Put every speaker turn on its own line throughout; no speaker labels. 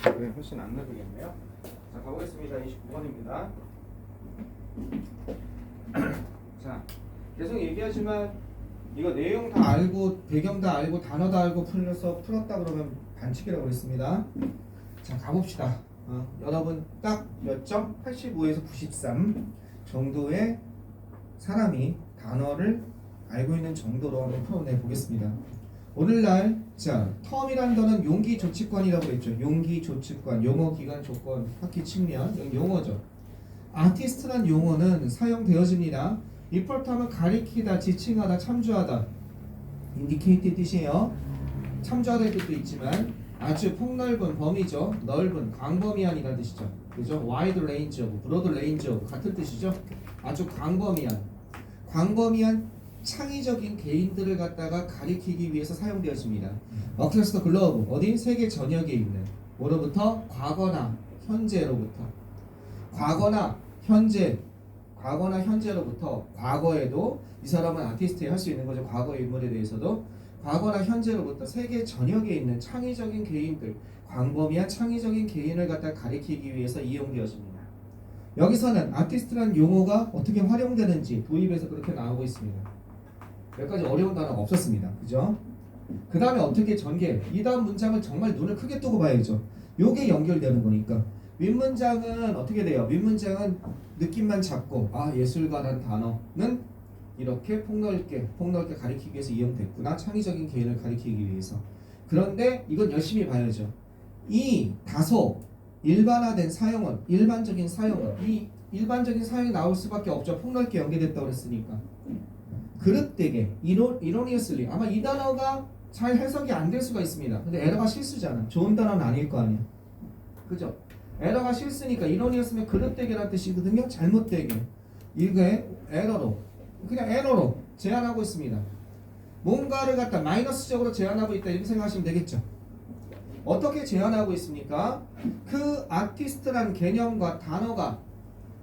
그래 훨씬 안 넓겠네요. 자, 가보겠습니다. 29번입니다. 자, 계속 얘기하지만 이거 내용 다 알고 배경 다 알고 단어 다 알고 풀었다 그러면 반칙이라고 그랬습니다. 자, 가봅시다. 여러분 딱 몇 점? 85에서 93 정도의 사람이 단어를 알고 있는 정도로 한번 풀어내 보겠습니다. 오늘날 자 텀이라는 단어는 용기조치권이라고 했죠. 용기조치권, 용어기간 조건, 학기 측면 이건 용어죠. 아티스트란 용어는 사용되어집니다. 리포트하면 가리키다, 지칭하다, 참조하다, 인디케이트 뜻이에요. 참조하다의 뜻도 있지만 아주 폭넓은 범위죠. 넓은, 광범위한이라는 뜻이죠. 그죠? wide range of, broad range of 같은 뜻이죠. 아주 광범위한 창의적인 개인들을 갖다가 가리키기 위해서 사용되었습니다. 어크로스 더 글로브, 어디? 세계 전역에 있는 뭐로부터? 과거나 현재로부터. 과거나 현재로부터. 과거에도 이 사람은 아티스트에 할 수 있는 거죠. 과거 인물에 대해서도 과거나 현재로부터 세계 전역에 있는 창의적인 개인들, 광범위한 창의적인 개인을 갖다 가리키기 위해서 이용되었습니다. 여기서는 아티스트라는 용어가 어떻게 활용되는지 도입에서 그렇게 나오고 있습니다. 몇 가지 어려운 단어가 없었습니다. 그죠? 그 다음에 어떻게 전개, 이 다음 문장을 정말 눈을 크게 뜨고 봐야죠. 요게 연결되는 거니까. 윗문장은 어떻게 돼요? 윗문장은 느낌만 잡고 예술가라는 단어는 이렇게 폭넓게 가리키기 위해서 이용됐구나. 창의적인 개인을 가리키기 위해서. 그런데 이건 열심히 봐야죠. 이 다소 일반화된 사용은 일반적인 사용이 나올 수밖에 없죠. 폭넓게 연계됐다고 그랬으니까. 그릇되게 이로니어슬리 아마 이 단어가 잘 해석이 안 될 수가 있습니다. 근데 에러가 실수잖아. 좋은 단어는 아닐 거 아니야. 그죠? 에러가 실수니까 이로니어스면 그릇되게란 뜻이거든요. 잘못되게. 이게 에러로 제한하고 있습니다. 뭔가를 갖다 마이너스적으로 제한하고 있다 이렇게 생각하시면 되겠죠. 어떻게 제한하고 있습니까? 그 아티스트라는 개념과 단어가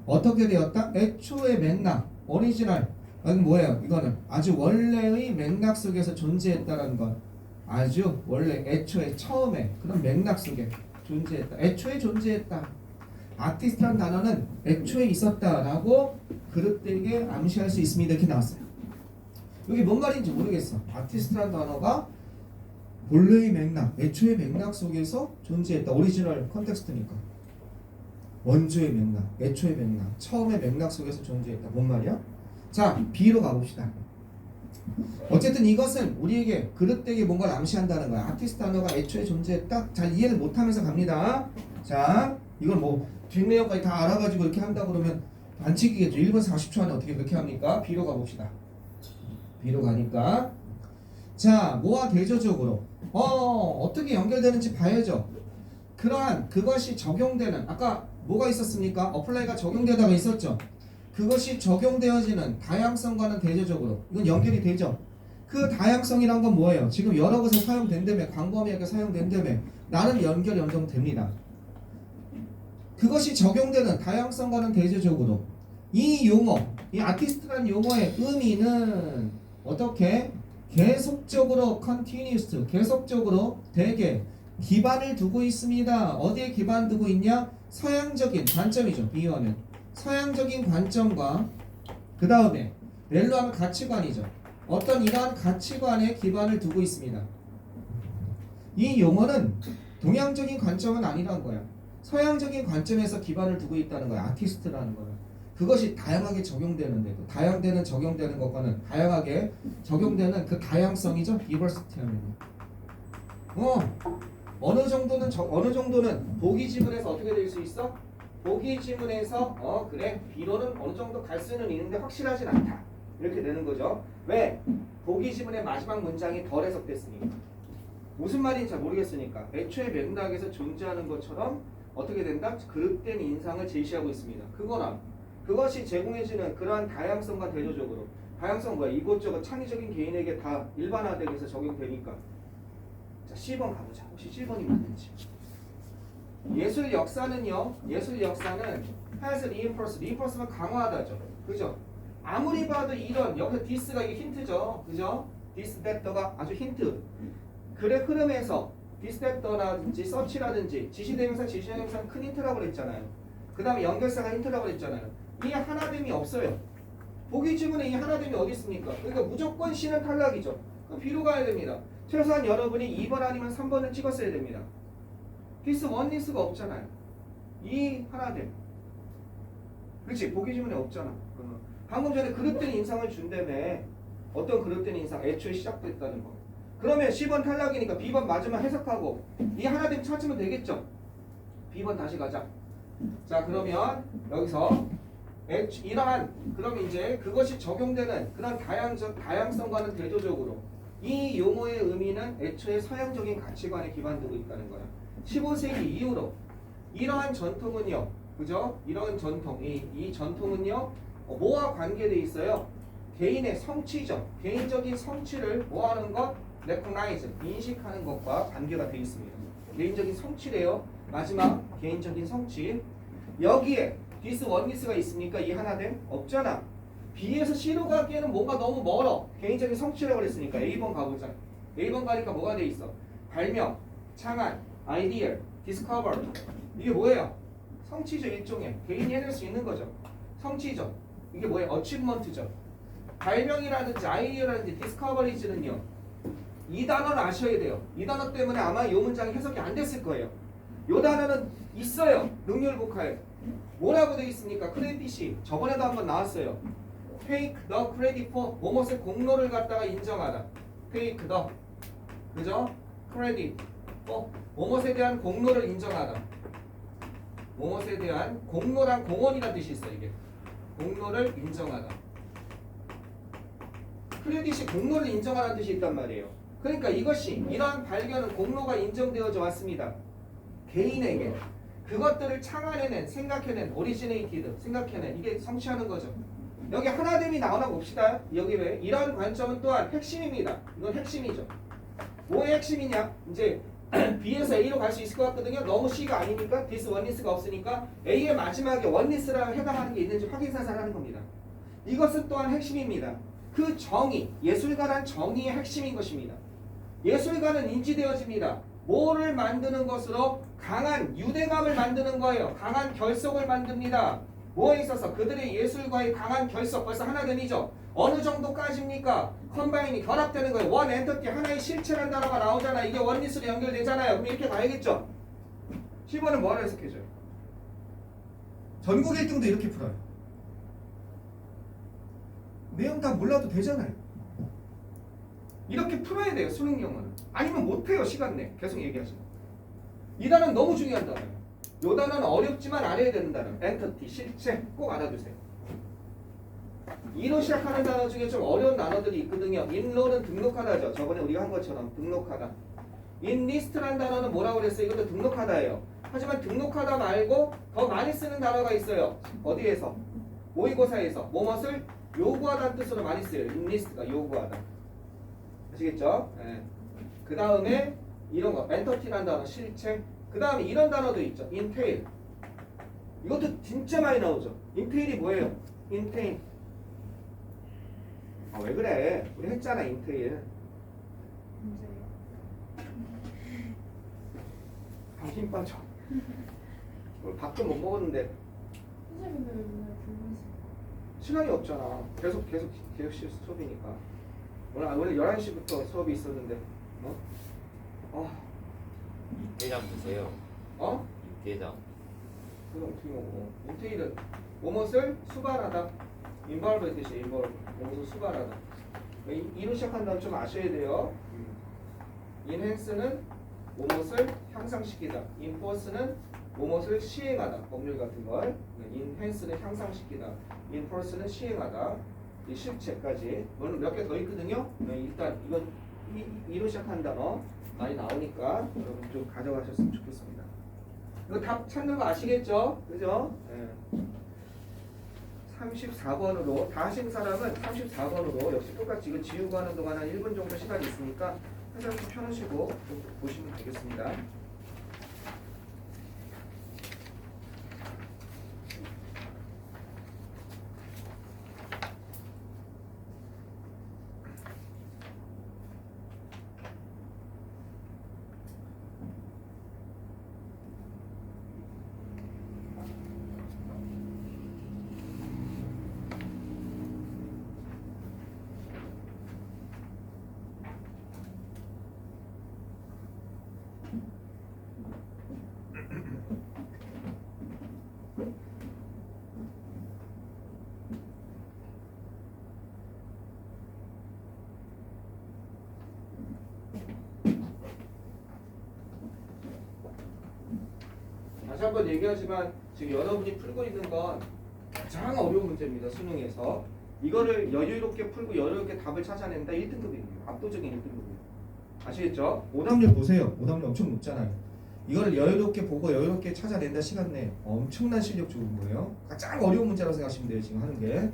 어떻게 되었다? 애초의 맥락, 오리지널. 이건 뭐예요? 이거는 아주 원래의 맥락 속에서 존재했다라는 것. 아주 원래 애초에 처음에 그런 맥락 속에 존재했다. 애초에 존재했다. 아티스트라는 단어는 애초에 있었다라고 그릇되게 암시할 수 있습니다. 이렇게 나왔어요. 여기 뭔 말인지 모르겠어. 아티스트라는 단어가 본래의 맥락, 애초의 맥락 속에서 존재했다. 오리지널 컨텍스트니까. 원조의 맥락, 애초의 맥락, 처음의 맥락 속에서 존재했다. 뭔 말이야? 자, B로 가봅시다. 어쨌든 이것은 우리에게 그릇되게 뭔가를 암시한다는 거야. 아티스트 단어가 애초에 존재했다? 잘 이해를 못하면서 갑니다. 자, 이걸 뭐 뒷내용까지 다 알아가지고 이렇게 한다 그러면 반칙이겠죠. 1분 40초 안에 어떻게 그렇게 합니까? B로 가봅시다. B로 가니까 자, 뭐와 대조적으로 어떻게 연결되는지 봐야죠. 그러한 그것이 적용되는 아까 뭐가 있었습니까? 어플라이가 적용되다가 있었죠. 그것이 적용되어지는 다양성과는 대조적으로 이건 연결이 되죠. 그 다양성이란 건 뭐예요? 지금 여러 곳에 사용된다며 광범위하게 사용된다며 나는 연동됩니다. 그것이 적용되는 다양성과는 대조적으로 이 용어, 이 아티스트라는 용어의 의미는 어떻게? 계속적으로 continuous, 계속적으로 되게 기반을 두고 있습니다. 어디에 기반 두고 있냐? 서양적인 관점이죠. 비유하면 서양적인 관점과 그 다음에 렐로 하면 가치관이죠. 어떤 이러한 가치관에 기반을 두고 있습니다. 이 용어는 동양적인 관점은 아니라는 거야. 서양적인 관점에서 기반을 두고 있다는 거야. 아티스트라는 거는. 그것이 다양하게 적용되는데도 적용되는 것과는 다양하게 적용되는 그 다양성이죠. 디버시티 하면 어느 정도는 보기 지문에서 어떻게 될 수 있어? 보기 지문에서 그래 B로는 어느 정도 갈 수는 있는데 확실하진 않다. 이렇게 되는 거죠. 왜? 보기 지문의 마지막 문장이 덜 해석됐으니까. 무슨 말인지 잘 모르겠으니까. 애초에 맥락에서 존재하는 것처럼 어떻게 된다? 그릇된 인상을 제시하고 있습니다. 그것이 제공해주는 그러한 다양성과 대조적으로 다양성 뭐야? 이곳저곳 창의적인 개인에게 다 일반화되게 해서 적용되니까. 자, C번 가보자. 혹시 7번이 맞는지. 예술 역사는 has reinforce면 강화하다죠. 그죠? 아무리 봐도 이런 여기서 this가 이게 힌트죠. 그죠? this, that가 아주 힌트. 글의 흐름에서 디스펙터라든지 서치라든지 지시대명사, 지시대명사는 큰 힌트라고 그랬잖아요. 그 다음에 연결사가 힌트라고 그랬잖아요. 이 하나됨이 없어요. 보기 지문에 이 하나됨이 어디 있습니까? 그러니까 무조건 C는 탈락이죠. 그럼 B로 가야 됩니다. 최소한 여러분이 2번 아니면 3번을 찍었어야 됩니다. 디스 원리스가 없잖아요. 이 하나됨. 그렇지? 보기 지문에 없잖아. 방금 전에 그릇된 인상을 준다며. 어떤 그릇된 인상? 애초에 시작됐다는 거. 그러면 C번 탈락이니까 B번 맞으면 해석하고 이 하나됨 찾으면 되겠죠? B번 다시 가자. 자, 그러면 여기서 이러한 그럼 이제 그것이 적용되는 그런 다양성과는 대조적으로 이 용어의 의미는 애초에 서양적인 가치관에 기반되고 있다는 거야. 15세기 이후로 이러한 전통은요, 그죠? 이런 전통, 이 전통은요, 뭐와 관계돼 있어요? 개인의 성취죠. 개인적인 성취를 뭐하는 것? recognize, 인식하는 것과 관계가 돼 있습니다. 개인적인 성취래요. 마지막 개인적인 성취. 여기에 디스 원리스가 있습니까? 이 하나됨? 없잖아. B에서 C로 가기에는 뭔가 너무 멀어. 개인적인 성취라고 그랬으니까 A번 가보자. A번 가니까 뭐가 돼 있어? 발명, 창안, 아이디어, 디스커버. 이게 뭐예요? 성취죠. 일종의 개인이 해낼 수 있는 거죠. 성취죠. 이게 뭐예요? 어치브먼트죠. 발명이라든지 아이디어라든지 디스커버리즈는요, 이 단어를 아셔야 돼요. 이 단어 때문에 아마 이 문장이 해석이 안 됐을 거예요. 이 단어는 있어요. 능률복화에. 뭐라고 되어 있습니까? 크레딧이 저번에도 한번 나왔어요. Take the credit for 뭐뭇의 공로를 갖다가 인정하다. Take the, 그죠? Credit for 뭐뭇에 대한 공로를 인정하다. 뭐뭇에 대한 공로란 공헌이라는 뜻이 있어요. 이게 공로를 인정하다. 크레딧이 공로를 인정하라는 뜻이 있단 말이에요. 그러니까 이것이 이러한 발견은 공로가 인정되어져 왔습니다. 개인에게 그것들을 창안해낸, 생각해낸, 오리지네이티드, 생각해낸, 이게 성취하는 거죠. 여기 하나됨이 나오나 봅시다. 여기 왜? 이런 관점은 또한 핵심입니다. 이건 핵심이죠. 뭐의 핵심이냐? 이제 B에서 A로 갈 수 있을 것 같거든요. 너무 C가 아니니까, 디스 원리스가 없으니까 A의 마지막에 원리스랑 해당하는 게 있는지 확인 사살하는 겁니다. 이것은 또한 핵심입니다. 그 정의, 예술가란 정의의 핵심인 것입니다. 예술가는 인지되어집니다. 뭐를 만드는 것으로? 강한 유대감을 만드는 거예요. 강한 결속을 만듭니다. 뭐에 있어서? 그들의 예술과의 강한 결속. 벌써 하나됨이죠. 어느 정도까지입니까? 컴바인이 결합되는 거예요. 원 엔터티, 하나의 실체라는 단어가 나오잖아. 이게 원리스로 연결되잖아요. 그럼 이렇게 가야겠죠? 10번은 뭐하러 해석해줘요? 전국 1등도 이렇게 풀어요. 내용 다 몰라도 되잖아요. 이렇게 풀어야 돼요. 수능 영어는. 아니면 못해요. 시간 내. 계속 얘기하시면. 이 단어는 너무 중요한 단어예요. 이 단어는 어렵지만 알아야 되는 단어. 엔터티, 실체 꼭 알아두세요. 이로 시작하는 단어 중에 좀 어려운 단어들이 있거든요. 인로는 등록하다죠. 저번에 우리가 한 것처럼 등록하다. 인리스트라는 단어는 뭐라고 그랬어요? 이것도 등록하다예요. 하지만 등록하다 말고 더 많이 쓰는 단어가 있어요. 어디에서? 모의고사에서. 뭐뭇을 요구하다는 뜻으로 많이 쓰여요. 인리스트가 요구하다. 아시겠죠? 네. 그 다음에 이런 거 엔터티라는 단어, 실체. 그 다음에 이런 단어도 있죠. 인테일. 이것도 진짜 많이 나오죠. 인테일이 뭐예요? 인테일. 아, 왜 그래? 우리 했잖아. 인테일. 힘 빠져. 오늘 밥도 못 먹었는데.
선생님 왜 맨날 굶으세요?
시간이 없잖아. 계속 교육실 수업이니까. 원래 11시부터 수업이 있었는데.
육개장 드세요.
어?
육개장.
그럼 어떻게 먹어? 인테일은 뭐뭇을 수발하다. 인벌브의 뜻이에요. 인벌브. 뭐뭇을 수발하다. 이로 시작한다면 좀 아셔야 돼요. 인핸스는 뭐뭇을 향상시키다. 인포스는 뭐뭇을 시행하다. 법률 같은 걸. 인핸스는 향상시키다. 인포스는 시행하다. 이 실체까지. 물론 몇 개 더 있거든요. 일단 이건 이로 시작한 단어 많이 나오니까 여러분 좀 가져가셨으면 좋겠습니다. 이거 답 찾는 거 아시겠죠? 그죠? 네. 34번으로 다 하신 사람은 34번으로 역시 똑같이 이거 지우고 하는 동안 한 1분 정도 시간이 있으니까 회사 좀 펴놓으시고 좀 보시면 되겠습니다. 다시 한번 얘기하지만 지금 여러분이 풀고 있는 건 가장 어려운 문제입니다. 수능에서. 이거를 여유롭게 풀고 여유롭게 답을 찾아낸다 1등급입니다. 압도적인 1등급이에요. 아시겠죠? 오답률 보세요. 오답률 엄청 높잖아요. 이걸 여유롭게 보고 여유롭게 찾아낸다 시간 내에 엄청난 실력 좋은 거예요. 가장 어려운 문제라고 생각하시면 돼요. 지금 하는 게.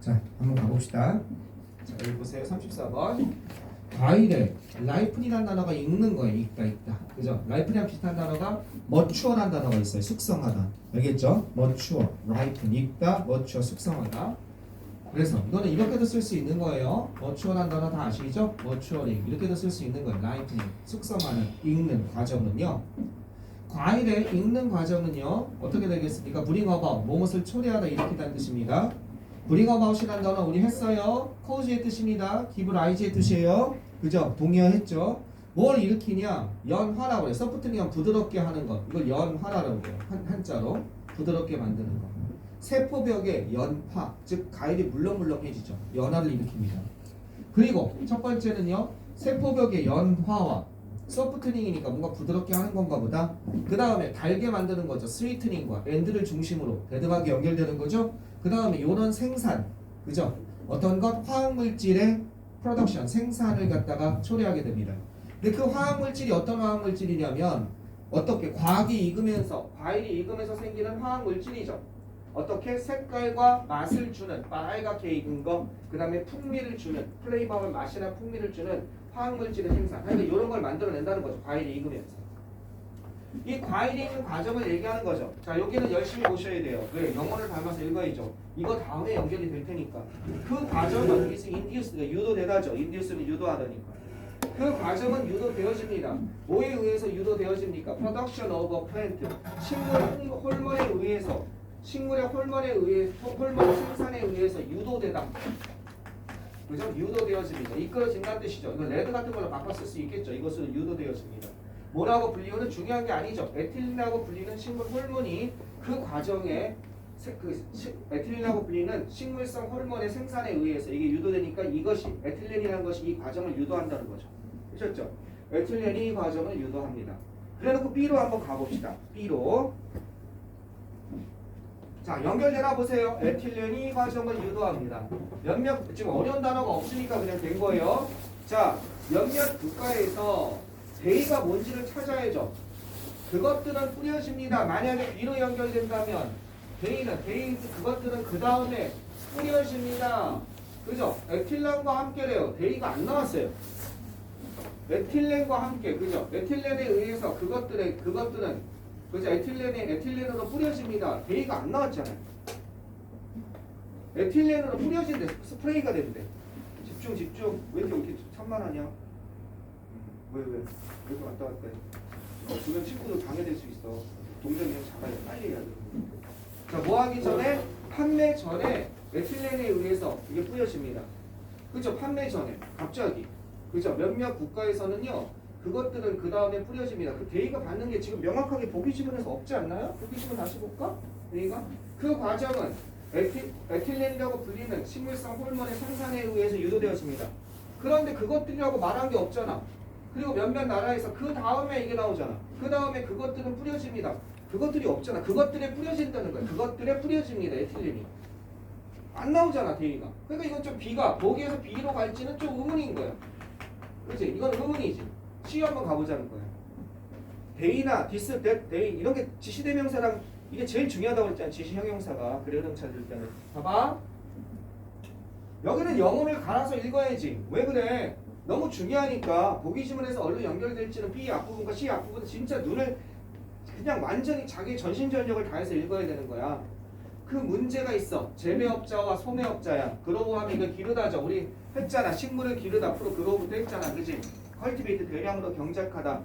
자, 한번 가봅시다. 자, 여기 보세요. 34번. 과일에 라이픈이라는 단어가 읽는 거예요. 있다. 그죠? 라이픈이랑 비슷한 단어가 머추어라는 단어가 있어요. 숙성하다. 알겠죠? 머추어, 라이픈, 익다, 머추어, 숙성하다. 그래서 이거는 이렇게도 쓸 수 있는 거예요. 머추어라는 단어 다 아시죠? 머추어링. 이렇게도 쓸 수 있는 거예요. 라이프닝, 숙성하는, 익는 과정은요. 과일의 익는 과정은요. 어떻게 되겠습니까? bring about, 무엇을 초래하다 일으키다는 뜻입니다. bring about이라는 단어 우리 했어요. cause의 뜻입니다. give rise의 뜻이에요. 그죠? 동의어했죠? 뭘 일으키냐? 연화라고 해요. softning은 부드럽게 하는 것. 이걸 연화라고 해요. 한자로 부드럽게 만드는 것. 세포벽의 연화, 즉 과일이 물렁물렁해지죠. 연화를 일으킵니다. 그리고 첫 번째는요. 세포벽의 연화와 소프트닝이니까 뭔가 부드럽게 하는 건가 보다. 그 다음에 달게 만드는 거죠. 스위트닝과 엔드를 중심으로 데드하게 연결되는 거죠. 그 다음에 요런 생산, 그죠? 어떤 것 화학물질의 프로덕션, 생산을 갖다가 초래하게 됩니다. 근데 그 화학물질이 어떤 화학물질이냐면 어떻게 과일이 익으면서 생기는 화학물질이죠. 어떻게 색깔과 맛을 주는 빨갛게 익은 거, 그 다음에 풍미를 주는 플레이버와 맛이나 풍미를 주는 화학물질의 생산. 그러니까 이런 걸 만들어낸다는 거죠. 과일이 익으면서. 이 과일이 익는 과정을 얘기하는 거죠. 자, 여기는 열심히 보셔야 돼요. 왜? 영어를 닮아서 읽어야죠. 이거 다음에 연결이 될 테니까. 그 과정은 induce가 유도되다죠. induce는 유도하다니까. 그 과정은 유도되어집니다. 뭐에 의해서 유도되어집니까? production of a plant. 식물 호르몬에 의해서 식물의 호르몬 생산에 의해서 유도되다. 그죠? 유도되어집니다. 이끌어진다는 뜻이죠. 이거 레드 같은 걸로 바꿔 쓸 수 있겠죠. 이것은 유도되어집니다. 뭐라고 불리우는 중요한 게 아니죠. 에틸린이라고 불리는 식물 호르몬이 그 과정에 에틸린이라고 불리는 식물성 호르몬의 생산에 의해서 이게 유도되니까 이것이 에틸렌이라는 것이 이 과정을 유도한다는 거죠. 그렇죠? 에틸렌이 이 과정을 유도합니다. 그래놓고 B로 한번 가봅시다. B로. 자, 연결되나 보세요. 에틸렌이 이 과정을 유도합니다. 지금 어려운 단어가 없으니까 그냥 된 거예요. 자, 몇몇 국가에서 데이가 뭔지를 찾아야죠. 그것들은 뿌려집니다. 만약에 B로 연결된다면 그것들은 그 다음에 뿌려집니다. 그죠? 에틸렌과 함께래요. 데이가 안 나왔어요. 에틸렌과 함께, 그죠? 에틸렌에 의해서 그것들은 그죠? 에틸렌으로 뿌려집니다. 데이가 안 나왔잖아요. 에틸렌으로 뿌려진대. 스프레이가 된대. 집중. 왜 이렇게 산만하냐? 왜 이렇게 왔다 갔다 해? 주변 친구들 방해될 수 있어. 동작이 그냥 작아요. 빨리 해야 돼. 자, 뭐 하기 전에? 판매 전에 에틸렌에 의해서 이게 뿌려집니다. 그죠? 판매 전에. 갑자기. 그죠? 몇몇 국가에서는요. 그것들은 그 다음에 뿌려집니다. 그 데이가 받는 게 지금 명확하게 보기 지문에서 없지 않나요? 보기 지문 다시 볼까? 데이가? 그 과정은 에틸렌이라고 불리는 식물성 호르몬의 생산에 의해서 유도되었습니다. 그런데 그것들이라고 말한 게 없잖아. 그리고 몇몇 나라에서 그 다음에 이게 나오잖아. 그 다음에 그것들은 뿌려집니다. 그것들이 없잖아. 그것들에 뿌려진다는 거야. 그것들에 뿌려집니다. 에틸렌이. 안 나오잖아, 데이가. 그러니까 이건 좀 B가 보기에서 B로 갈지는 좀 의문인 거야. 그치? 이건 의문이지. C 한번 가보자는 거야. 데이나 디스, 데이 이런 게 지시대명사랑 이게 제일 중요하다고 했잖아. 지시형용사가. 그래, 흐름 찾을 때는. 봐봐. 여기는 영혼을 갈아서 읽어야지. 왜 그래? 너무 중요하니까 보기 지문에서 얼른 연결될지는 B 앞부분과 C 앞부분 진짜 눈을 그냥 완전히 자기 전신전력을 다해서 읽어야 되는 거야. 그 문제가 있어. 재배업자와 소매업자야. 그러고 하면 이거 기르다죠. 우리 했잖아. 식물을 기르다. 앞으로 그거부터 했잖아. 그지? 컬티베이트 대량으로 경작하다.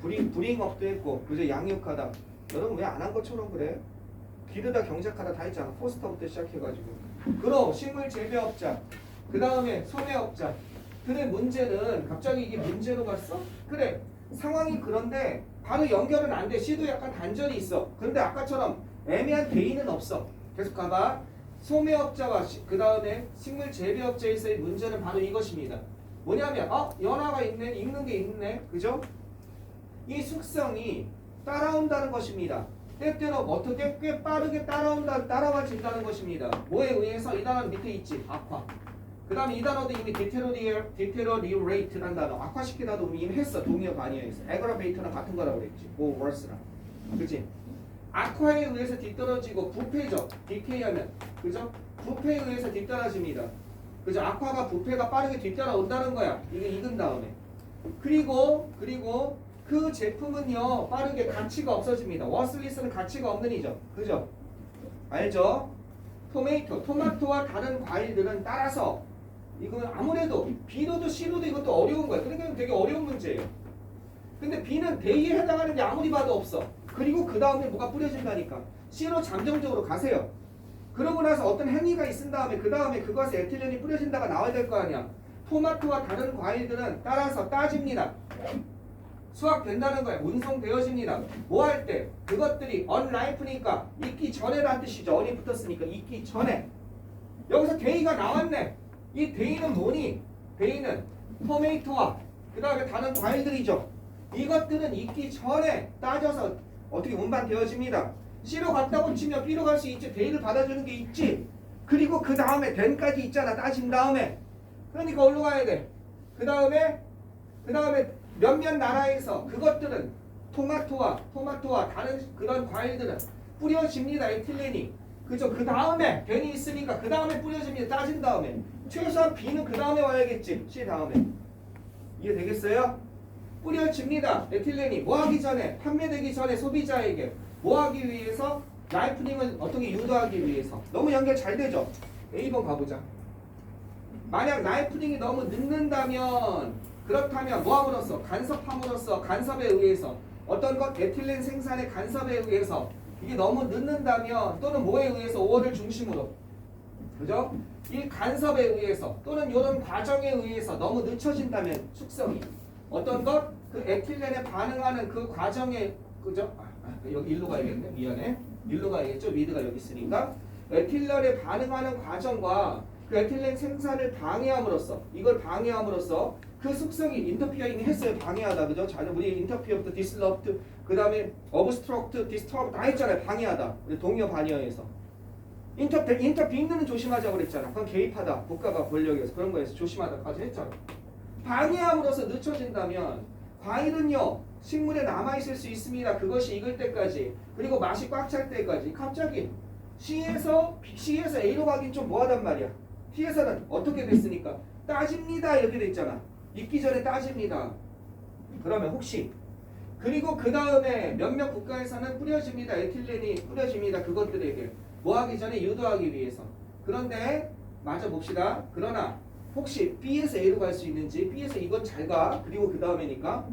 브링업도 했고 그죠? 양육하다. 여러분 왜 안 한 것처럼 그래? 기르다 경작하다 다 했잖아. 포스터부터 시작해가지고. 그럼 식물 재배업자. 그 다음에 소매업자. 근데 문제는 갑자기 이게 문제로 갔어? 그래. 상황이 그런데 바로 연결은 안 돼. C도 약간 단절이 있어. 그런데 아까처럼 애매한 대인은 없어. 계속 가봐. 소매업자와 그 다음에 식물 재배업자에서의 문제는 바로 이것입니다. 뭐냐면 연화가 있네. 읽는 게 있네. 그죠? 이 숙성이 따라온다는 것입니다. 때때로 어떻게 꽤 빠르게 따라와진다는 것입니다. 뭐에 의해서? 이 단어는 밑에 있지. 악화. 그 다음에 이 단어도 이미 디테러리레이트란 단어. 악화시키다도 이미 했어. 동의어 반의어에서. 에그라베이터랑 같은 거라고 그랬지. 고 월스랑. 그치? 악화에 의해서 뒤떨어지고 부패죠. 디케이하면. 그죠? 부패에 의해서 뒤떨어집니다. 그죠? 악화가 부패가 빠르게 뒤따라온다는 거야. 이게 익은 다음에. 그리고 그 제품은요 빠르게 가치가 없어집니다. 워슬리스는 가치가 없는 이죠. 그죠? 알죠? 토마토와 다른 과일들은 따라서 이건 아무래도 B로도 C로도 이것도 어려운 거야. 그러니까 되게 어려운 문제예요. 근데 B는 대의에 해당하는 게 아무리 봐도 없어. 그리고 그 다음에 뭐가 뿌려진다니까. C로 잠정적으로 가세요. 그러고 나서 어떤 행위가 있은 다음에 그 다음에 그것에 에틸렌이 뿌려진다가 나와야 될 거 아니야. 토마토와 다른 과일들은 따라서 따집니다. 수확된다는 거야. 운송되어집니다. 뭐 할 때? 그것들이 unripe니까 익기 전에라는 뜻이죠. un이 붙었으니까 익기 전에. 여기서 대의가 나왔네. 이 대의는 뭐니? 대의는 토마토와 그 다음에 다른 과일들이죠. 이것들은 익기 전에 따져서 어떻게 운반되어집니다. C로 갔다고 치면 B로 갈 수 있지. 대의를 받아주는 게 있지. 그리고 그 다음에 then까지 있잖아. 따진 다음에. 그러니까 어디로 가야 돼? 그 다음에 몇몇 나라에서 그것들은 토마토와 다른 그런 과일들은 뿌려집니다. 에틸렌이. 그죠? 그 다음에 변이 있으니까 그 다음에 뿌려집니다. 따진 다음에. 최소한 B는 그 다음에 와야겠지. C 다음에. 이해되겠어요? 뿌려집니다. 에틸렌이. 뭐 하기 전에? 판매되기 전에 소비자에게. 뭐 하기 위해서? 라이프닝을 어떻게 유도하기 위해서. 너무 연결 잘 되죠? A번 가보자. 만약 라이프닝이 너무 늦는다면 그렇다면 뭐함으로써? 간섭함으로써 간섭에 의해서 어떤 것 에틸렌 생산의 간섭에 의해서 이게 너무 늦는다면 또는 뭐에 의해서 5월을 중심으로 그죠? 이 간섭에 의해서 또는 이런 과정에 의해서 너무 늦춰진다면 숙성이 어떤 것? 그 에틸렌에 반응하는 그 과정에 그죠? 여기 일로 가야겠네. 미안해. 일로 가야겠죠? 미드가 여기 있으니까 에틸렌에 반응하는 과정과 그 에틸렌 생산을 방해함으로써 이걸 방해함으로써 그 숙성이 인터피어 이미 했어요. 방해하다. 그죠? 자, 우리 인터피어부터 디스럽트 그 다음에 어브스트럭트 디스터브 다 했잖아요. 방해하다. 우리 동의어 반의어에서 인터비는 조심하자고 그랬잖아. 그건 개입하다. 국가가 권력에서 그런 거에서 조심하다까지 했잖아. 방해함으로써 늦춰진다면 과일은요 식물에 남아있을 수 있습니다. 그것이 익을 때까지 그리고 맛이 꽉 찰 때까지. 갑자기 C에서 A로 가긴 좀 뭐하단 말이야. T에서는 어떻게 됐으니까 따집니다 이렇게 돼 있잖아. 익기 전에 따집니다. 그러면 혹시 그리고 그 다음에 몇몇 국가에서는 뿌려집니다. 에틸렌이 뿌려집니다. 그것들에게 뭐 하기 전에 유도하기 위해서. 그런데 맞아 봅시다. 그러나 혹시 B에서 A로 갈 수 있는지. B에서 이건 잘 가. 그리고 그 다음에니까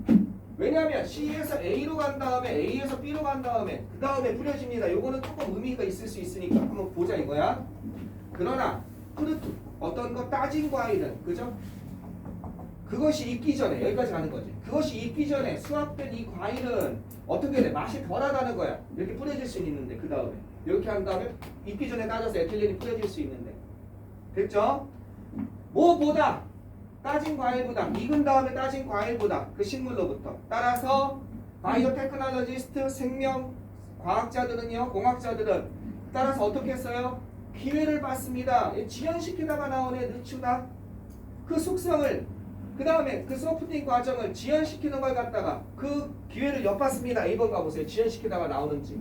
왜냐하면 C에서 A로 간 다음에 A에서 B로 간 다음에 그 다음에 뿌려집니다. 요거는 조금 의미가 있을 수 있으니까 한번 보자 이거야. 그러나 어떤 거 따진 과일은 그죠? 그것이 익기 전에 여기까지 가는 거지. 그것이 익기 전에 수확된 이 과일은 어떻게 돼? 맛이 덜하다는 거야. 이렇게 뿌려질 수 있는데 그 다음에 이렇게 한 다음에 익기 전에 따져서 에틸렌이 뿌려질 수 있는데 됐죠? 뭐보다 따진 과일보다 익은 다음에 따진 과일보다 그 식물로부터 따라서 바이오테크놀로지스트 생명 과학자들은요 공학자들은 따라서 어떻게 했어요? 기회를 받습니다. 지연시키다가 나오네 늦추다. 그 숙성을 그 다음에 그 소프팅 과정을 지연시키는 걸 갖다가 그 기회를 엿봤습니다. A번 가보세요. 지연시키다가 나오는지.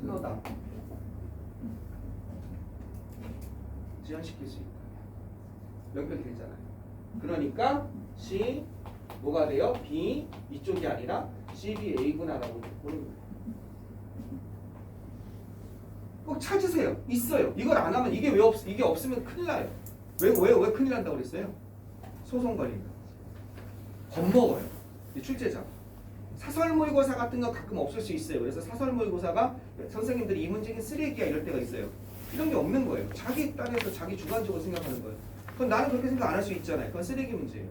슬로다. 지연시킬 수 있다. 연결이 되잖아요. 그러니까 C 뭐가 돼요? B 이쪽이 아니라 CBA구나라고 보는 거예요. 꼭 찾으세요. 있어요. 이걸 안 하면 이게 왜 이게 없으면 큰일 나요. 왜 큰일 난다고 그랬어요? 소송 걸린다. 겁먹어요. 출제자. 사설 모의고사 같은 거 가끔 없을 수 있어요. 그래서 사설 모의고사가 선생님들이 이 문제는 쓰레기야 이럴 때가 있어요. 이런 게 없는 거예요. 자기 딴에서 자기 주관적으로 생각하는 거예요. 그건 나는 그렇게 생각 안 할 수 있잖아요. 그건 쓰레기 문제예요.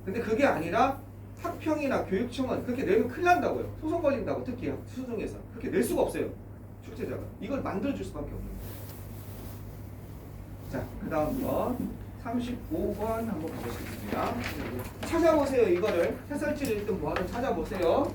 근데 그게 아니라 학평이나 교육청은 그렇게 내면 큰일 난다고요. 소송 걸린다고 특히 수중에서. 그렇게 낼 수가 없어요. 출제자가. 이걸 만들어줄 수밖에 없는 거예요. 자, 그 다음 거 35번 한번 가보시겠습니다. 찾아보세요. 이거를 해설지를 일단 뭐하든 찾아보세요.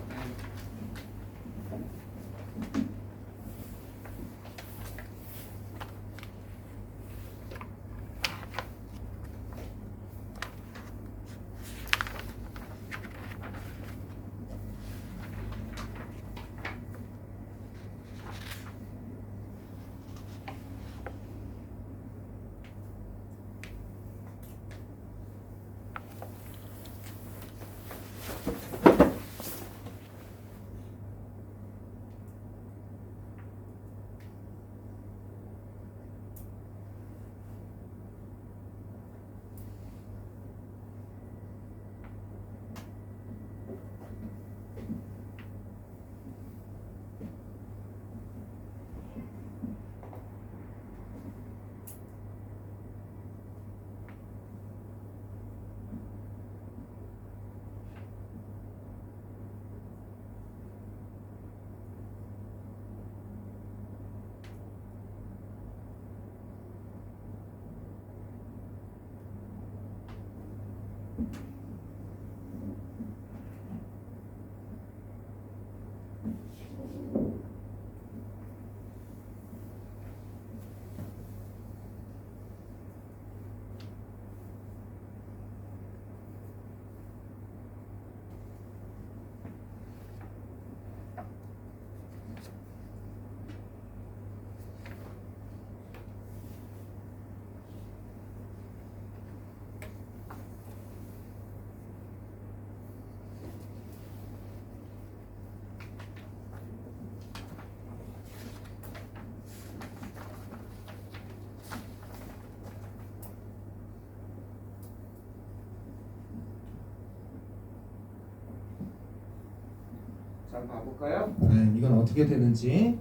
자, 한번 봐볼까요? 네, 이건 어떻게 되는지.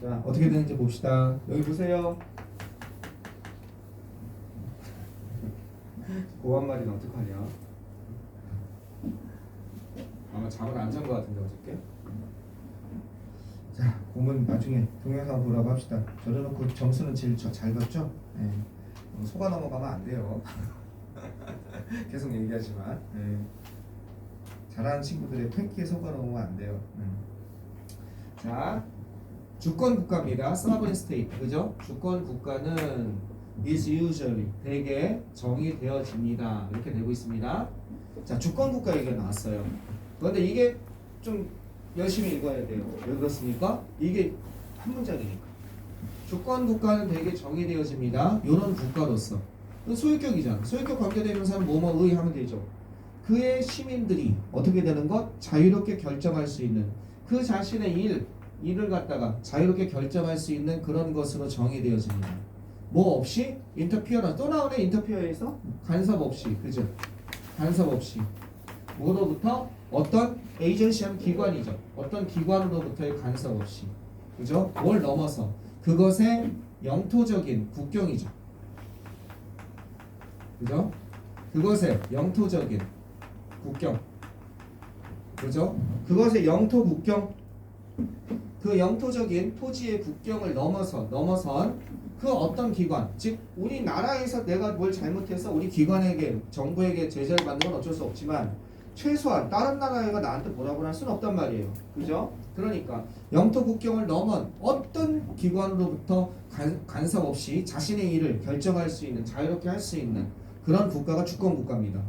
자, 어떻게 되는지 봅시다. 여기 보세요. 고한 마리는 어떡하냐? 아마 잠을 안 잔 것 같은데 어저께. 자, 고문 나중에 동영상 보라고 합시다. 저래놓고 점수는 제일 잘 봤죠? 네. 속아 넘어가면 안 돼요. 계속 얘기하지만. 네. 잘하는 친구들의 팬기에 속아 넘어가면 안 돼요. 자, 주권 국가입니다. sovereign state, 그죠? 주권 국가는 is usually 대개 정의되어집니다. 이렇게 되고 있습니다. 자, 주권 국가 얘기가 나왔어요. 그런데 이게 좀 열심히 읽어야 돼요. 왜 그렇습니까? 이게 한 문장이니까. 주권 국가는 대개 정의되어집니다. 이런 국가로서 소유격이잖아. 소유격 관계대명사는 뭐뭐의 하면 되죠. 그의 시민들이 어떻게 되는 것? 자유롭게 결정할 수 있는 그 자신의 일을 갖다가 자유롭게 결정할 수 있는 그런 것으로 정의되어집니다. 뭐 없이? 인터피어런스. 또 나오네. 인터피어에서 간섭 없이. 그죠? 간섭 없이. 뭐로부터? 어떤 에이전시한 기관이죠. 어떤 기관으로부터의 간섭 없이. 그죠? 뭘 넘어서 그것의 영토적인 국경이죠. 그죠? 그것의 영토적인 국경. 그죠? 그것의 영토 국경. 그 영토적인 토지의 국경을 넘어선 그 어떤 기관, 즉 우리나라에서 내가 뭘 잘못해서 우리 기관에게 정부에게 제재를 받는 건 어쩔 수 없지만 최소한 다른 나라가 나한테 뭐라고 할 수는 없단 말이에요. 그죠? 그러니까 영토 국경을 넘은 어떤 기관으로부터 간섭 없이 자신의 일을 결정할 수 있는, 자유롭게 할 수 있는 그런 국가가 주권 국가입니다.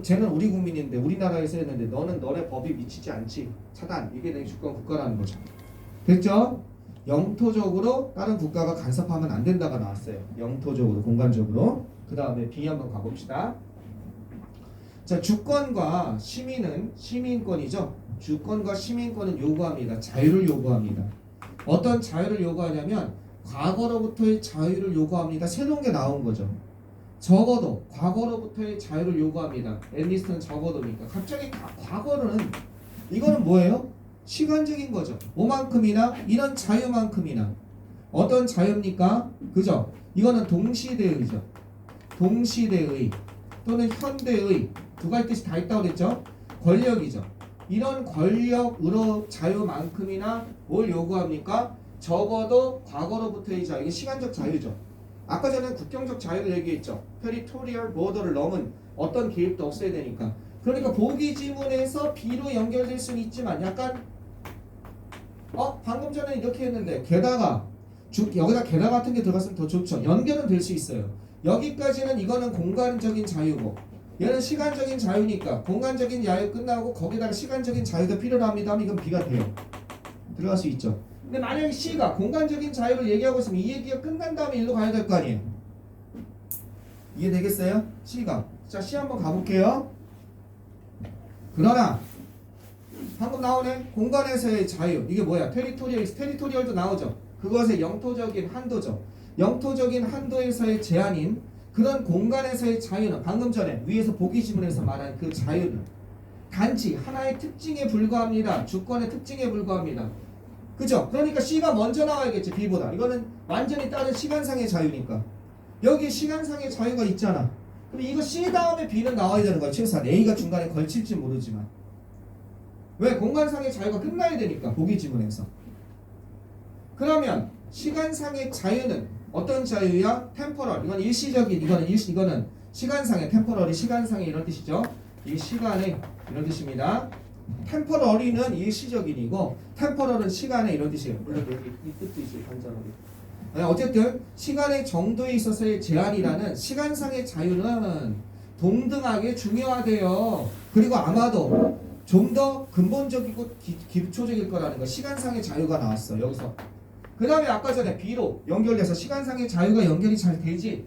쟤는 우리 국민인데 우리나라에서 했는데 너는 너네 법이 미치지 않지. 차단. 이게 내 주권 국가라는 거죠. 됐죠? 영토적으로 다른 국가가 간섭하면 안 된다가 나왔어요. 영토적으로, 공간적으로. 그 다음에 B 한번 가봅시다. 자, 주권과 시민은 시민권이죠. 주권과 시민권은 요구합니다. 자유를 요구합니다. 어떤 자유를 요구하냐면 과거로부터의 자유를 요구합니다. 새로운 게 나온 거죠. 적어도 과거로부터의 자유를 요구합니다. 앨리스는 적어도니까. 갑자기 과거는 이거는 뭐예요? 시간적인 거죠. 뭐만큼이나 이런 자유만큼이나 어떤 자유입니까? 그죠? 이거는 동시대의죠. 동시대의 또는 현대의 두 가지 뜻이 다 있다고 그랬죠? 권력이죠. 이런 권력으로 자유만큼이나 뭘 요구합니까? 적어도 과거로부터의 자유, 이게 시간적 자유죠. 아까 전에 국경적 자유를 얘기했죠. 테리토리얼 보더를 넘은 어떤 개입도 없어야 되니까. 그러니까 보기 지문에서 B로 연결될 수는 있지만 약간 방금 전에 이렇게 했는데 게다가 여기다 게다 같은 게 들어갔으면 더 좋죠. 연결은 될 수 있어요. 여기까지는 이거는 공간적인 자유고 얘는 시간적인 자유니까 공간적인 자유 끝나고 거기다가 시간적인 자유가 필요합니다 하면 이건 B가 돼요. 들어갈 수 있죠. 근데 만약에 C가 공간적인 자유를 얘기하고 있으면 이 얘기가 끝난 다음에 일로 가야 될 거 아니에요. 이해되겠어요? C가. 자, C 한번 가볼게요. 그러나 방금 나오네. 공간에서의 자유. 이게 뭐야? 테리토리얼도 나오죠. 그것의 영토적인 한도죠. 영토적인 한도에서의 제한인 그런 공간에서의 자유는 방금 전에 위에서 보기 지문에서 말한 그 자유는 단지 하나의 특징에 불과합니다. 주권의 특징에 불과합니다. 그죠? 그러니까 C가 먼저 나와야겠지. B보다. 이거는 완전히 다른 시간상의 자유니까. 여기 시간상의 자유가 있잖아. 그럼 이거 C 다음에 B는 나와야 되는 거야. 최소한 A가 중간에 걸칠지 모르지만. 왜? 공간상의 자유가 끝나야 되니까. 보기 지문에서. 그러면 시간상의 자유는 어떤 자유야? 템포럴. 이건 일시적인. 이거는 시간상의 템포럴이 시간상의 이런 뜻이죠. 이 시간의 이런 뜻입니다. 템포럴이는 일시적인이고 템포럴은 시간의 이런 뜻이에요. 물론 여기 이 뜻도 있어요. 반전어리. 어쨌든 시간의 정도에 있어서의 제한이라는 시간상의 자유는 동등하게 중요하대요. 그리고 아마도 좀 더 근본적이고 기초적일 거라는 거. 시간상의 자유가 나왔어. 여기서. 그 다음에 아까 전에 B로 연결돼서 시간상의 자유가 연결이 잘 되지.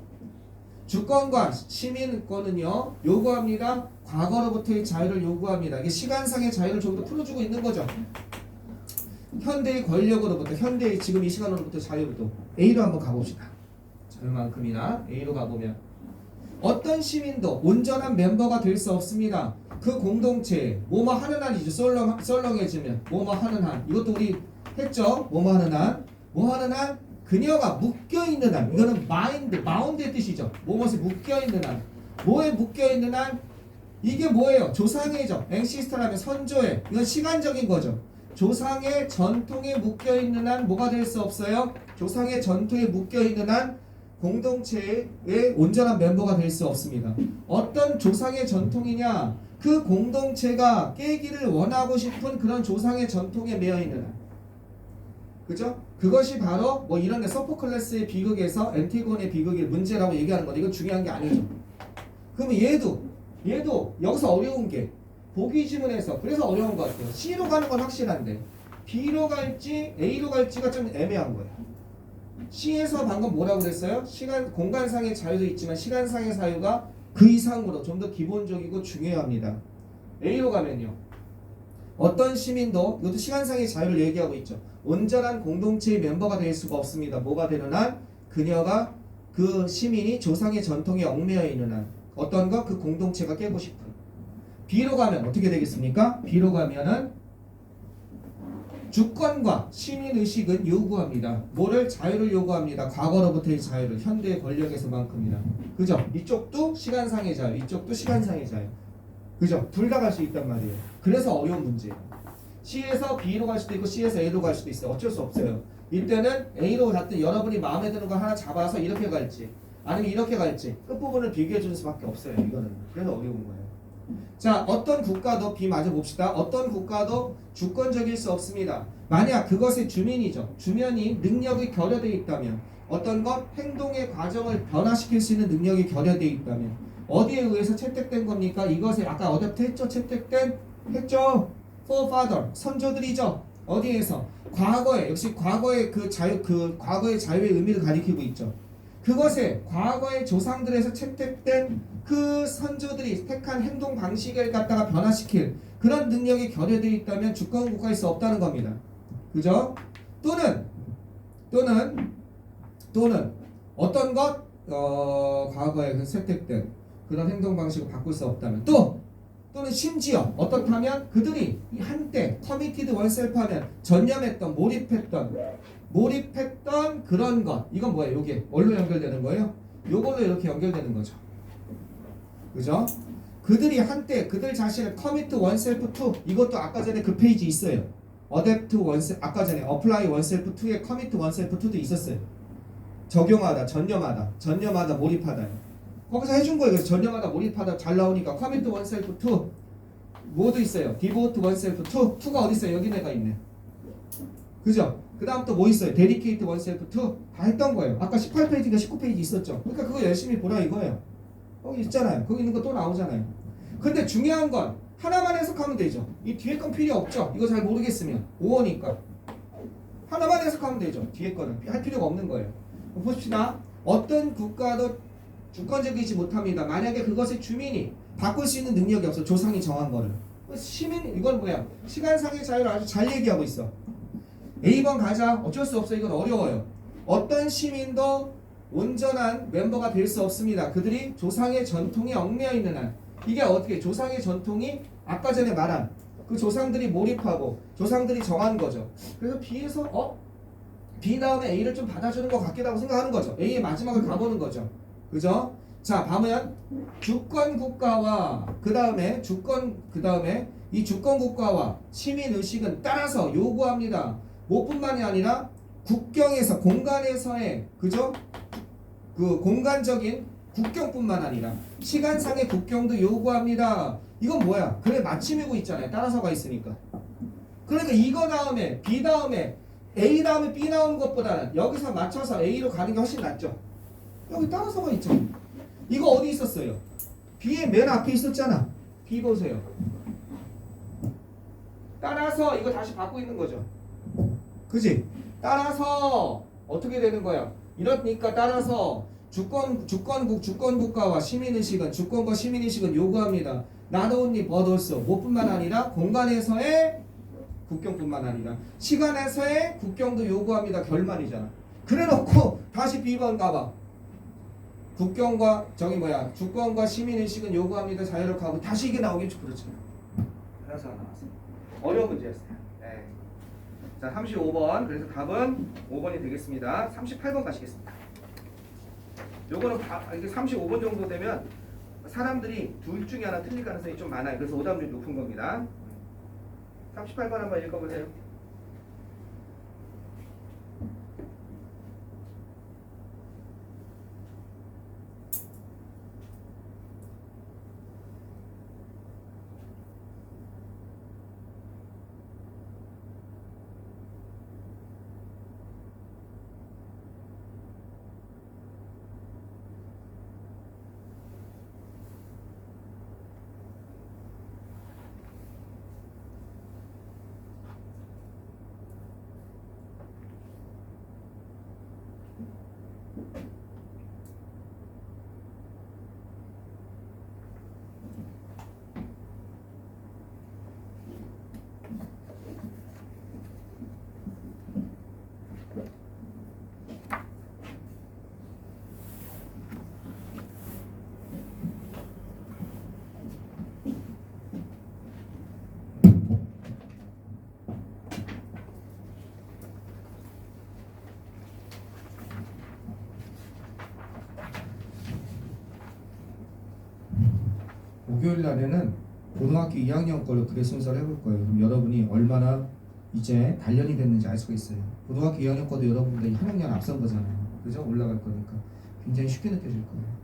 주권과 시민권은요 요구합니다. 과거로부터의 자유를 요구합니다. 이게 시간상의 자유를 좀 더 풀어주고 있는 거죠. 현대의 권력으로부터 현대의 지금 이 시간으로부터 자유로 A로 한번 가봅시다. 자유만큼이나 A로 가보면 어떤 시민도 온전한 멤버가 될 수 없습니다. 그 공동체에 뭐뭐 하는 한이죠. 썰렁해지면 뭐뭐 하는 한. 이것도 우리 했죠. 뭐뭐 하는 한. 뭐 하는 한? 그녀가 묶여있는 한. 이거는 마운드의 뜻이죠. 뭐뭐에 묶여있는 한. 뭐에 묶여있는 한? 이게 뭐예요? 조상애죠. 앵시스터라면 선조애. 이건 시간적인 거죠. 조상의 전통에 묶여있는 한 뭐가 될 수 없어요? 조상의 전통에 묶여있는 한 공동체의 온전한 멤버가 될 수 없습니다. 어떤 조상의 전통이냐? 그 공동체가 깨기를 원하고 싶은 그런 조상의 전통에 매여있는 한. 그죠? 그것이 바로 뭐 이런 소포클레스의 비극에서 엔티곤의 비극의 문제라고 얘기하는 건데 이건 중요한 게 아니죠. 그러면 얘도 여기서 어려운 게 보기 지문에서 그래서 어려운 것 같아요. C로 가는 건 확실한데 B로 갈지 A로 갈지가 좀 애매한 거예요. C에서 방금 뭐라고 그랬어요? 공간상의 자유도 있지만 시간상의 자유가 그 이상으로 좀 더 기본적이고 중요합니다. A로 가면요. 어떤 시민도 이것도 시간상의 자유를 얘기하고 있죠. 온전한 공동체의 멤버가 될 수가 없습니다. 뭐가 되는 한? 그녀가 그 시민이 조상의 전통에 얽매여 있는 한 어떤 거? 그 공동체가 깨고 싶은. B로 가면 어떻게 되겠습니까? B로 가면은 주권과 시민의식은 요구합니다. 뭐를? 자유를 요구합니다. 과거로부터의 자유를 현대의 권력에서만큼이나. 그죠? 이쪽도 시간상의 자유, 이쪽도 시간상의 자유. 그죠? 둘 다 갈 수 있단 말이에요. 그래서 어려운 문제예요. C에서 B로 갈 수도 있고 C에서 A로 갈 수도 있어요. 어쩔 수 없어요. 이때는 A로 갔든 여러분이 마음에 드는 거 하나 잡아서 이렇게 갈지 아니면 이렇게 갈지 끝부분을 비교해 주는 수밖에 없어요. 이거는. 그래서 어려운 거예요. 자, 어떤 국가도 B 마저 봅시다. 어떤 국가도 주권적일 수 없습니다. 만약 그것의 주민이죠. 주민이 능력이 결여되어 있다면 어떤 것? 행동의 과정을 변화시킬 수 있는 능력이 결여되어 있다면 어디에 의해서 채택된 겁니까? 이것에 아까 어댑트 했죠? 채택된? 했죠? forefather, 선조들이죠. 어디에서? 과거에, 역시 과거의 그 자유, 과거의 자유의 의미를 가리키고 있죠. 그것에 과거의 조상들에서 채택된 그 선조들이 택한 행동 방식을 갖다가 변화시킬 그런 능력이 결여되어 있다면 주권 국가일 수 없다는 겁니다. 그죠? 또는 어떤 것? 과거에 그 채택된 그런 행동 방식을 바꿀 수 없다면 또 또는 심지어 어떻다면 그들이 이 한때 committed oneself 하면 전념했던 몰입했던 그런 것. 이건 뭐예요? 이게 뭘로 연결되는 거예요? 요걸로 이렇게 연결되는 거죠. 그죠? 그들이 한때 그들 자신을 commit oneself to, 이것도 아까 전에 그 페이지 있어요. adapt oneself, 아까 전에 apply oneself to에 commit oneself to도 있었어요. 적용하다, 전념하다, 몰입하다. 거기서 해준 거예요. 그래서 전념하다, 몰입하다 잘 나오니까 commit oneself to 뭐도 있어요. devote oneself to가 어디 있어요? 여기 내가 있네. 그죠? 그 다음 또 뭐 있어요? dedicate oneself to 다 했던 거예요. 아까 18페이지가 19페이지 있었죠. 그러니까 그거 열심히 보라 이거예요. 거기 있잖아요. 거기 있는 거 또 나오잖아요. 근데 중요한 건 하나만 해석하면 되죠. 이 뒤에 건 필요 없죠. 이거 잘 모르겠으면 5어니까 하나만 해석하면 되죠. 뒤에 거는 할 필요가 없는 거예요. 보십시다. 어떤 국가도 주권적이지 못합니다. 만약에 그것의 주민이 바꿀 수 있는 능력이 없어. 조상이 정한 거를. 시민 이건 뭐야? 시간상의 자유를 아주 잘 얘기하고 있어. A번 가자. 어쩔 수 없어. 이건 어려워요. 어떤 시민도 온전한 멤버가 될 수 없습니다. 그들이 조상의 전통에 얽매여 있는 한. 이게 어떻게 조상의 전통이 아까 전에 말한 그 조상들이 몰입하고 조상들이 정한 거죠. 그래서 B에서 B 다음에 A를 좀 받아주는 것 같기도 하고 생각하는 거죠. A의 마지막을 가보는 거죠. 그죠? 자, 보면 주권 국가와 그 다음에 이 주권 국가와 시민 의식은 따라서 요구합니다. 뭐뿐만이 아니라 국경에서 공간에서의 그죠? 그 공간적인 국경뿐만 아니라 시간상의 국경도 요구합니다. 이건 뭐야? 그래 맞춤이고 있잖아요. 따라서가 있으니까. 그러니까 이거 다음에 B 다음에 A 다음에 B 나오는 것보다는 여기서 맞춰서 A로 가는 게 훨씬 낫죠. 여기 따라서가 있죠. 이거 어디 있었어요? B의 맨 앞에 있었잖아. B 보세요. 따라서 이거 다시 받고 있는 거죠. 그지? 따라서 어떻게 되는 거야? 이러니까 따라서 주권국가와 시민의식은 주권과 시민의식은 요구합니다. Not only but also 뭐뿐만 아니라 공간에서의 국경뿐만 아니라 시간에서의 국경도 요구합니다. 결말이잖아. 그래놓고 다시 B번 가봐. 국경과 주권과 시민의식은 요구합니다. 자유를 가고 다시 이게 나오겠죠. 그렇죠. 따라서 나왔어요. 어려운 문제였어요. 네. 자, 35번. 그래서 답은 5번이 되겠습니다. 38번 가시겠습니다. 요거는 이게 35번 정도 되면 사람들이 둘 중에 하나 틀릴 가능성이 좀 많아요. 그래서 오답률이 높은 겁니다. 38번 한번 읽어보세요. 목요일 날에는 고등학교 2학년 걸로 글의 순서를 해볼 거예요. 그럼 여러분이 얼마나 이제 단련이 됐는지 알 수가 있어요. 고등학교 2학년 거도 여러분들이 한 학년 앞선 거잖아요. 그죠? 올라갈 거니까 굉장히 쉽게 느껴질 거예요.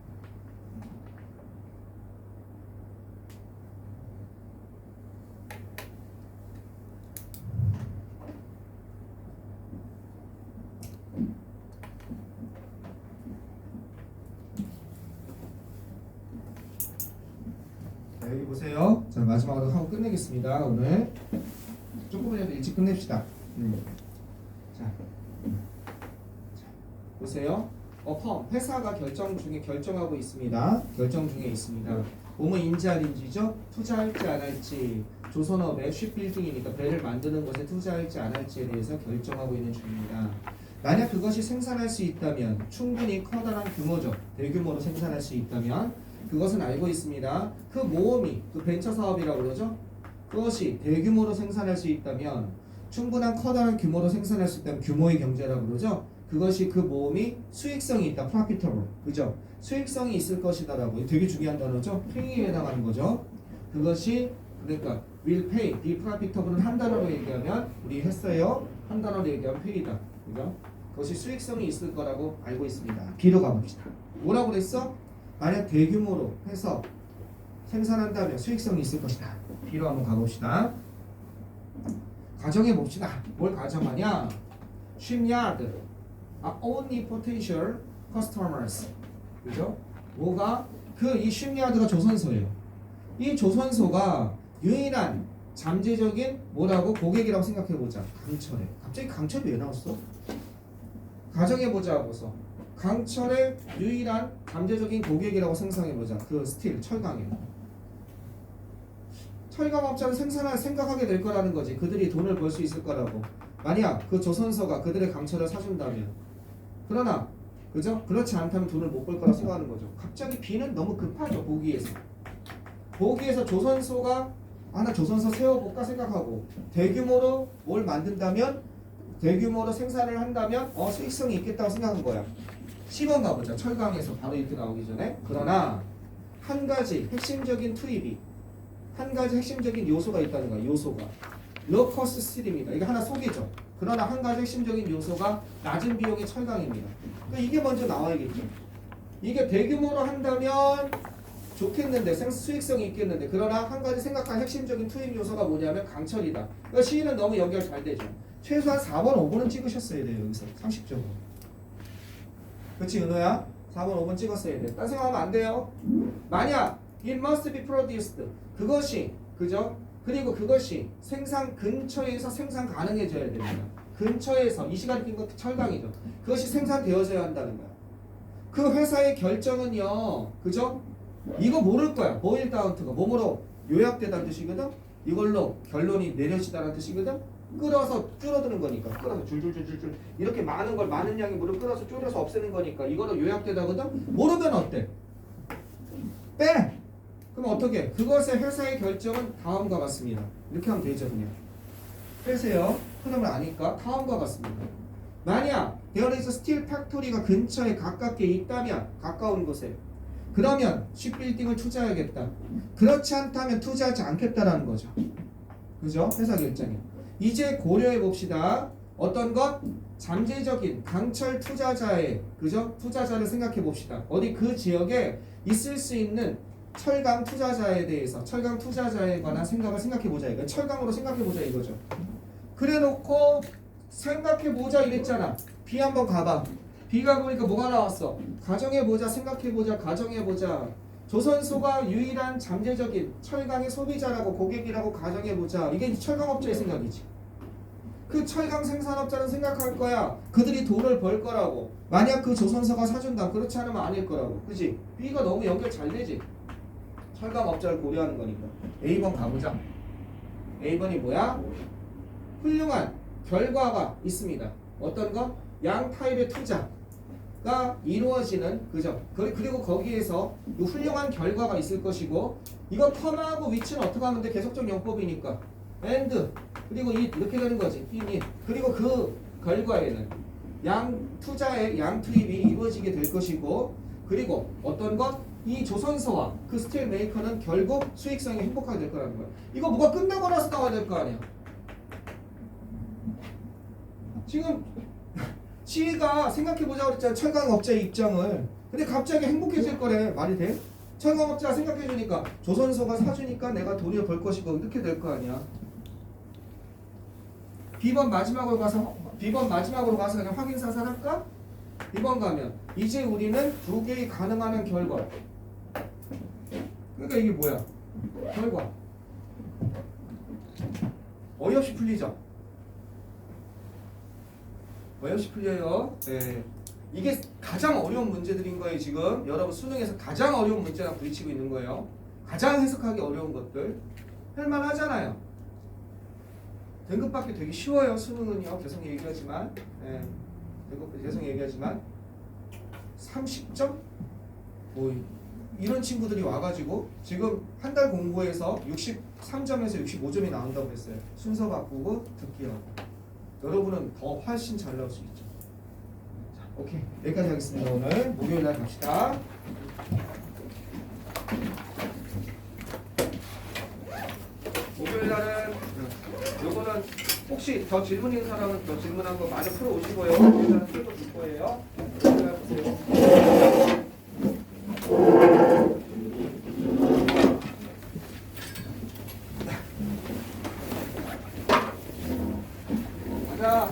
여기 보세요. 자, 마지막으로 하고 끝내겠습니다. 오늘 조금이라도 일찍 끝냅시다. 자, 보세요. 회사가 결정하고 있습니다. 결정 중에 있습니다. 뭐뭐 인지할인지죠? 투자할지 안 할지. 조선업의 쉽빌딩이니까 배를 만드는 것에 투자할지 안 할지에 대해서 결정하고 있는 중입니다. 만약 그것이 생산할 수 있다면 충분히 커다란 규모죠. 대규모로 생산할 수 있다면 그것은 알고 있습니다. 그 모험이 그 벤처 사업이라고 그러죠. 그것이 대규모로 생산할 수 있다면 충분한 커다란 규모로 생산할 수 있다면 규모의 경제라고 그러죠. 그것이 그 모험이 수익성이 있다. profitable. 그죠? 수익성이 있을 것이다라고. 되게 중요한 단어죠. pay에 해당하는 거죠. 그것이 그러니까 will pay, be profitable은 한 단어로 얘기하면 우리 했어요. 한 단어로 얘기하면 pay다. 그죠? 그것이 수익성이 있을 거라고 알고 있습니다. B로 가봅시다. 뭐라고 그랬어? 만약 대규모로 해서 생산한다면 수익성이 있을 것이다. B로 한번 가봅시다. 가정해 봅시다. 뭘 가정하냐? shipyard are only potential customers. 그죠? 뭐가? 이 shipyard가 조선소예요. 이 조선소가 유일한 잠재적인 뭐라고 고객이라고 생각해 보자. 강철에. 갑자기 강철이 왜 나왔어? 가정해 보자 하고서 강철의 유일한 잠재적인 고객이라고 생각해 보자. 그 스틸 철강에. 철강업자를 생각하게 될 거라는 거지. 그들이 돈을 벌 수 있을 거라고. 만약 그 조선소가 그들의 강철을 사준다면. 그러나 그죠? 그렇지 않다면 돈을 못 벌 거라고 생각하는 거죠. 갑자기 B는 너무 급하죠. 보기에서 조선소가 하나 조선소 세워볼까 생각하고 대규모로 뭘 만든다면 대규모로 생산을 한다면 수익성이 있겠다고 생각한 거야. 10번 가보자. 철강에서 바로 이렇게 나오기 전에. 그러나 한 가지 핵심적인 투입이 한 가지 핵심적인 요소가 있다는 거야. 요소가 로커스 스틸입니다. 이게 하나 속이죠. 그러나 한 가지 핵심적인 요소가 낮은 비용의 철강입니다. 그러니까 이게 먼저 나와야겠죠. 이게 대규모로 한다면 좋겠는데 수익성이 있겠는데 그러나 한 가지 생각한 핵심적인 투입 요소가 뭐냐면 강철이다. 그러니까 C는 너무 연결 잘 되죠. 최소한 4번, 5번은 찍으셨어야 돼요. 여기서 상식적으로. 그렇지 은호야? 4번, 5번 찍었어야 돼. 딴 생각하면 안 돼요. 만약 it must be produced 그것이 그죠? 그리고 그것이 생산 근처에서 생산 가능해져야 됩니다. 근처에서 이 시간 낀 것도 철강이죠. 그것이 생산되어져야 한다는 거야. 그 회사의 결정은요. 그죠? 이거 모를 거야. boiled out가 뭐뭐로 요약되다는 뜻이거든. 이걸로 결론이 내려지다는 뜻이거든. 끌어서 줄어드는 거니까. 끌어서 줄줄줄줄줄 이렇게 많은 걸 많은 양의 물을 끌어서 줄여서 없애는 거니까 이거로 요약되다거든. 모르면 어때? 빼. 그럼 어떻게? 그것의 회사의 결정은 다음과 같습니다. 이렇게 하면 되죠 그냥. 빼세요. 흐름을 아니까 다음과 같습니다. 만약 there is a steel factory가 근처에 가깝게 있다면 가까운 곳에 그러면 쉽빌딩을 투자해야겠다. 그렇지 않다면 투자하지 않겠다라는 거죠. 그죠? 회사 결정이. 이제 고려해 봅시다. 어떤 것? 잠재적인 강철 투자자의 그죠? 투자자를 생각해 봅시다. 어디 그 지역에 있을 수 있는 철강 투자자에 대해서 철강 투자자에 관한 생각을 생각해 보자 이거. 철강으로 생각해 보자 이거죠. 그래 놓고 생각해 보자 이랬잖아. B 한번 가봐. B가 보니까 뭐가 나왔어? 가정해 보자, 생각해 보자, 가정해 보자. 조선소가 유일한 잠재적인 철강의 소비자라고 고객이라고 가정해 보자. 이게 철강업자의 생각이지. 그 철강 생산업자는 생각할 거야. 그들이 돈을 벌 거라고. 만약 그 조선소가 사준다. 그렇지 않으면 아닐 거라고. 그지? B가 너무 연결 잘 되지. 철강업자를 고려하는 거니까. A번 가보자. A번이 뭐야? 훌륭한 결과가 있습니다. 어떤 거? 양 타입의 투자가 이루어지는 그죠? 그리고 거기에서 훌륭한 결과가 있을 것이고 이거 컴하고 위치는 어떻게 하면 돼? 계속적 용법이니까 and 그리고 이렇게 되는 거지. 그리고 그 결과에는 양 투자의 양 투입이 이루어지게 될 것이고 그리고 어떤 것? 이 조선소와 그 스틸 메이커는 결국 수익성이 행복하게 될 거라는 거야. 이거 뭐가 끝나고 나서 나와야 될 거 아니야. 지금 C가 생각해보자고 그랬잖아. 철강업자의 입장을. 근데 갑자기 행복해질 거래. 말이 돼? 철강업자가 생각해주니까 조선소가 사주니까 내가 돈을 벌 것이고 이렇게 될 거 아니야. B번 마지막으로 가서 그냥 확인사살 할까? 2번 가면 이제 우리는 두 개의 가능한 결과. 그러니까 이게 뭐야? 결과. 어이없이 풀리죠? 어이없이 풀려요. 네. 이게 가장 어려운 문제들인 거예요. 지금 여러분 수능에서 가장 어려운 문제랑 부딪히고 있는 거예요. 가장 해석하기 어려운 것들. 할만하잖아요. 등급받기 되게 쉬워요. 수능은요. 계속 얘기하지만 등급 계속 얘기하지만 30점? 뭐 이런 친구들이 와가지고 지금 한 달 공부해서 63점에서 65점이 나온다고 했어요. 순서 바꾸고 듣기하고. 여러분은 더 훨씬 잘 나올 수 있죠. 자, 오케이. 여기까지 하겠습니다. 오늘 목요일 날 갑시다. 목요일 날은 요거는 혹시 더 질문 있는 사람은 더 질문한 거 많이 풀어 오시고요. 일단 풀고 줄 거예요. 보세요. 자.